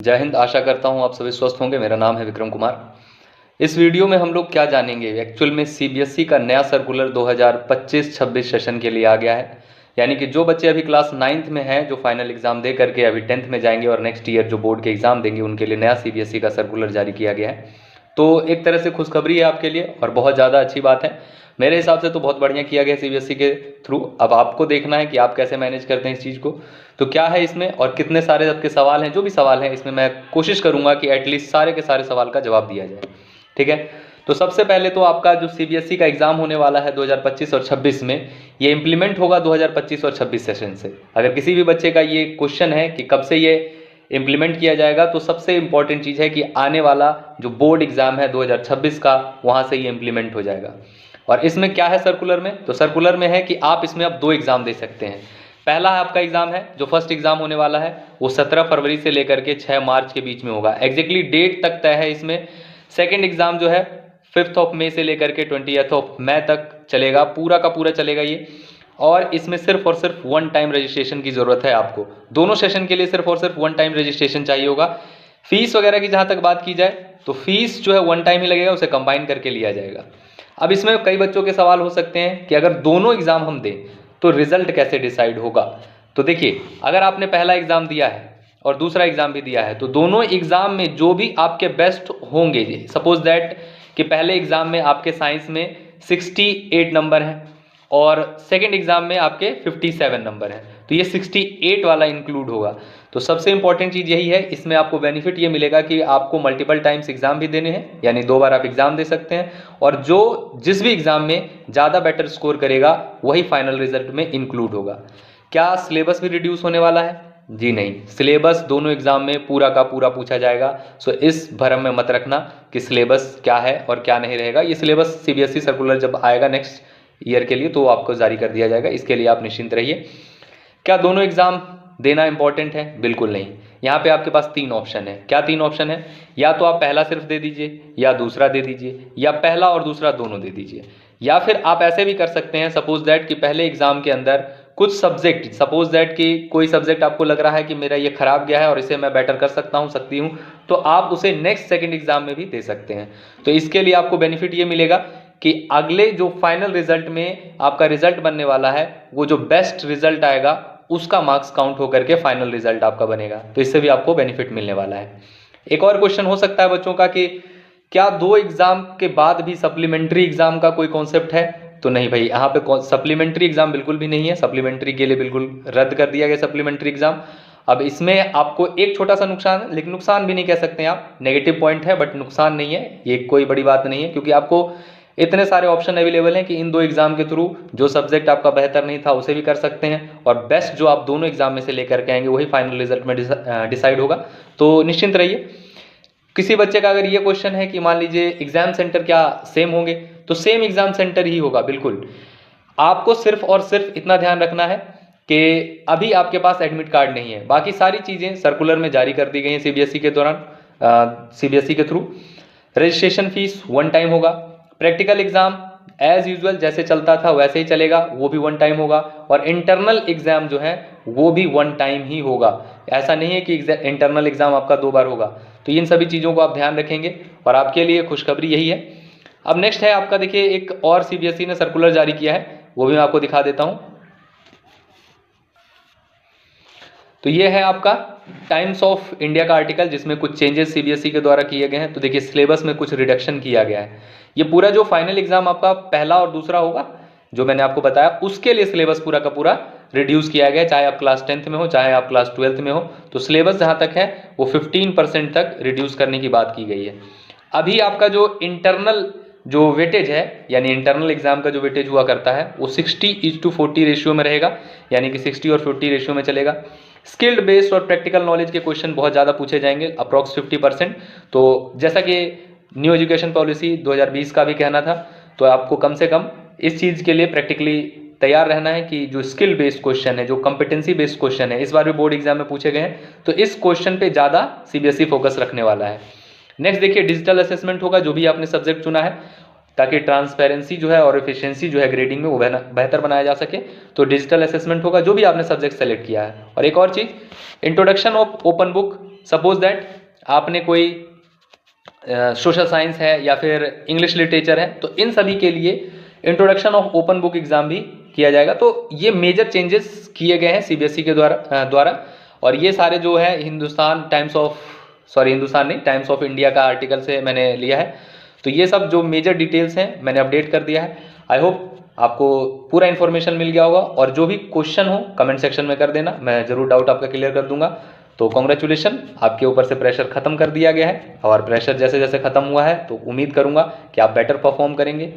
जय हिंद। आशा करता हूँ आप सभी स्वस्थ होंगे। मेरा नाम है विक्रम कुमार। इस वीडियो में हम लोग क्या जानेंगे, एक्चुअल में सीबीएसई का नया सर्कुलर 2025-26 सेशन के लिए आ गया है। यानी कि जो बच्चे अभी क्लास 9th में हैं, जो फाइनल एग्जाम दे करके अभी 10th में जाएंगे और नेक्स्ट ईयर जो बोर्ड के एग्जाम देंगे, उनके लिए नया सीबीएसई का सर्कुलर जारी किया गया है। तो एक तरह से खुशखबरी है आपके लिए और बहुत ज़्यादा अच्छी बात है। मेरे हिसाब से तो बहुत बढ़िया किया गया सीबीएसई के थ्रू। अब आपको देखना है कि आप कैसे मैनेज करते हैं इस चीज़ को। तो क्या है इसमें और कितने सारे आपके सवाल हैं, जो भी सवाल हैं इसमें मैं कोशिश करूंगा कि एटलीस्ट सारे के सारे सवाल का जवाब दिया जाए। ठीक है, तो सबसे पहले तो आपका जो सीबीएसई का एग्जाम होने वाला है 2025 और 26 में, ये इंप्लीमेंट होगा 2025 और 26 सेशन से। अगर किसी भी बच्चे का ये क्वेश्चन है कि कब से ये इम्प्लीमेंट किया जाएगा, तो सबसे इंपॉर्टेंट चीज़ है कि आने वाला जो बोर्ड एग्जाम है 2026 का, वहाँ से ये इम्प्लीमेंट हो जाएगा। और इसमें क्या है सर्कुलर में, तो सर्कुलर में है कि आप इसमें अब 2 एग्जाम दे सकते हैं। पहला आपका एग्जाम है, जो फर्स्ट एग्जाम होने वाला है, वो 17 फरवरी से लेकर के 6 मार्च के बीच में होगा। एग्जैक्टली डेट तक तय है इसमें। सेकेंड एग्जाम जो है 5 मई से लेकर के 20 मई तक चलेगा, पूरा का पूरा चलेगा ये। और इसमें सिर्फ और सिर्फ 1 टाइम रजिस्ट्रेशन की ज़रूरत है आपको। दोनों सेशन के लिए सिर्फ और सिर्फ 1 टाइम रजिस्ट्रेशन चाहिए होगा। फीस वगैरह की जहाँ तक बात की जाए, तो फीस जो है 1 टाइम ही लगेगा, उसे कंबाइन करके लिया जाएगा। अब इसमें कई बच्चों के सवाल हो सकते हैं कि अगर दोनों एग्जाम हम दें तो रिजल्ट कैसे डिसाइड होगा। तो देखिए, अगर आपने पहला एग्जाम दिया है और दूसरा एग्जाम भी दिया है, तो दोनों एग्जाम में जो भी आपके बेस्ट होंगे, सपोज दैट कि पहले एग्जाम में आपके साइंस में 68 नंबर हैं और सेकंड एग्जाम में आपके 57 नंबर हैं, तो ये 68 वाला इंक्लूड होगा। तो सबसे इंपॉर्टेंट चीज़ यही है, इसमें आपको बेनिफिट ये मिलेगा कि आपको मल्टीपल टाइम्स एग्जाम भी देने हैं, यानी 2 बार आप एग्जाम दे सकते हैं। और जो जिस भी एग्जाम में ज़्यादा बेटर स्कोर करेगा वही फाइनल रिजल्ट में इंक्लूड होगा। क्या सिलेबस भी रिड्यूस होने वाला है? जी नहीं, सिलेबस दोनों एग्जाम में पूरा का पूरा पूछा जाएगा। सो इस भरम में मत रखना कि सिलेबस क्या है और क्या नहीं रहेगा। ये सिलेबस सीबीएसई सर्कुलर जब आएगा नेक्स्ट ईयर के लिए तो आपको जारी कर दिया जाएगा, इसके लिए आप निश्चिंत रहिए। क्या दोनों एग्जाम देना इंपॉर्टेंट है? बिल्कुल नहीं। यहाँ पे आपके पास 3 ऑप्शन है। क्या 3 ऑप्शन है? या तो आप पहला सिर्फ दे दीजिए, या दूसरा दे दीजिए, या पहला और दूसरा दोनों दे दीजिए। या फिर आप ऐसे भी कर सकते हैं, सपोज दैट कि पहले एग्जाम के अंदर कुछ सब्जेक्ट, सपोज दैट कि कोई सब्जेक्ट आपको लग रहा है कि मेरा ये खराब गया है और इसे मैं बेटर कर सकता हूँ, सकती हूँ, तो आप उसे नेक्स्ट सेकंड एग्जाम में भी दे सकते हैं। तो इसके लिए आपको बेनिफिट ये मिलेगा कि अगले जो फाइनल रिजल्ट में आपका रिजल्ट बनने वाला है, वो जो बेस्ट रिजल्ट आएगा उसका मार्क्स काउंट होकर के फाइनल रिजल्ट आपका बनेगा। तो इससे भी आपको बेनिफिट मिलने वाला है। एक और क्वेश्चन हो सकता है बच्चों का कि क्या 2 एग्जाम के बाद भी सप्लीमेंट्री एग्जाम का कोई कॉन्सेप्ट है? तो नहीं भाई, यहाँ पे सप्लीमेंट्री एग्जाम बिल्कुल भी नहीं है। सप्लीमेंट्री के लिए बिल्कुल रद्द कर दिया गया सप्लीमेंट्री एग्जाम। अब इसमें आपको एक छोटा सा नुकसान है, लेकिन नुकसान भी नहीं कह सकते आप, नेगेटिव पॉइंट है, बट नुकसान नहीं है, ये कोई बड़ी बात नहीं है, क्योंकि आपको इतने सारे ऑप्शन अवेलेबल हैं कि इन 2 एग्जाम के थ्रू जो सब्जेक्ट आपका बेहतर नहीं था उसे भी कर सकते हैं, और बेस्ट जो आप दोनों एग्जाम में से लेकर के आएंगे वही फाइनल रिजल्ट में डिसाइड होगा। तो निश्चिंत रहिए। किसी बच्चे का अगर ये क्वेश्चन है कि मान लीजिए एग्जाम सेंटर क्या सेम होंगे, तो सेम एग्जाम सेंटर ही होगा बिल्कुल। आपको सिर्फ और सिर्फ इतना ध्यान रखना है कि अभी आपके पास एडमिट कार्ड नहीं है, बाकी सारी चीज़ें सर्कुलर में जारी कर दी गई हैं सीबीएसई के दौरान, सीबीएसई के थ्रू। रजिस्ट्रेशन फीस 1 टाइम होगा। प्रैक्टिकल एग्जाम एज यूजुअल जैसे चलता था वैसे ही चलेगा, वो भी 1 टाइम होगा। और इंटरनल एग्जाम जो है वो भी 1 टाइम ही होगा। ऐसा नहीं है कि इंटरनल एग्जाम आपका 2 बार होगा। तो इन सभी चीज़ों को आप ध्यान रखेंगे और आपके लिए खुशखबरी यही है। अब नेक्स्ट है आपका, देखिए एक और सीबीएसई ने सर्कुलर जारी किया है, वो भी मैं आपको दिखा देता हूं। तो ये है आपका टाइम्स ऑफ इंडिया का आर्टिकल, जिसमें कुछ चेंजेस सीबीएसई के द्वारा किए गए हैं। तो देखिए सिलेबस में कुछ रिडक्शन किया गया है। ये पूरा जो फाइनल एग्जाम आपका पहला और दूसरा होगा, जो मैंने आपको बताया, उसके लिए सिलेबस पूरा का पूरा रिड्यूस किया गया है। चाहे आप क्लास 10th में हो, चाहे आप क्लास 12th में हो, तो सिलेबस जहाँ तक है वो 15% तक रिड्यूस करने की बात की गई है। अभी आपका जो इंटरनल जो वेटेज है, यानी इंटरनल एग्जाम का जो वेटेज हुआ करता है, वो 60:40 रेशियो में रहेगा, यानी कि 60 और 40 रेशियो में चलेगा। स्किल्ड बेस्ड और प्रैक्टिकल नॉलेज के क्वेश्चन बहुत ज़्यादा पूछे जाएंगे, अप्रॉक्स 50%। तो जैसा कि न्यू एजुकेशन पॉलिसी 2020 का भी कहना था, तो आपको कम से कम इस चीज़ के लिए प्रैक्टिकली तैयार रहना है कि जो स्किल बेस्ड क्वेश्चन है, जो कंपिटेंसी बेस्ड क्वेश्चन है, इस बार भी बोर्ड एग्जाम में पूछे गए हैं, तो इस क्वेश्चन पे ज़्यादा सीबीएसई फोकस रखने वाला है। नेक्स्ट देखिए डिजिटल असेसमेंट होगा, जो भी आपने सब्जेक्ट चुना है। ताकि ट्रांसपेरेंसी जो है और एफिशिएंसी जो है ग्रेडिंग में वो बेहतर बनाया जा सके। तो डिजिटल असेसमेंट होगा जो भी आपने सब्जेक्ट सेलेक्ट किया है। और एक और चीज़, introduction of open book, suppose that आपने कोई सोशल साइंस है या फिर इंग्लिश लिटरेचर है, तो इन सभी के लिए introduction of open book exam भी किया जाएगा। तो ये मेजर चेंजेस किए गए हैं सीबीएसई के द्वारा। और ये सारे जो है हिंदुस्तान नहीं, टाइम्स ऑफ इंडिया का आर्टिकल से मैंने लिया है। तो ये सब जो मेजर डिटेल्स हैं मैंने अपडेट कर दिया है। आई होप आपको पूरा इन्फॉर्मेशन मिल गया होगा, और जो भी क्वेश्चन हो कमेंट सेक्शन में कर देना, मैं ज़रूर डाउट आपका क्लियर कर दूंगा। तो कॉन्ग्रेचुलेशन, आपके ऊपर से प्रेशर खत्म कर दिया गया है, और प्रेशर जैसे जैसे खत्म हुआ है तो उम्मीद करूंगा कि आप बेटर परफॉर्म करेंगे।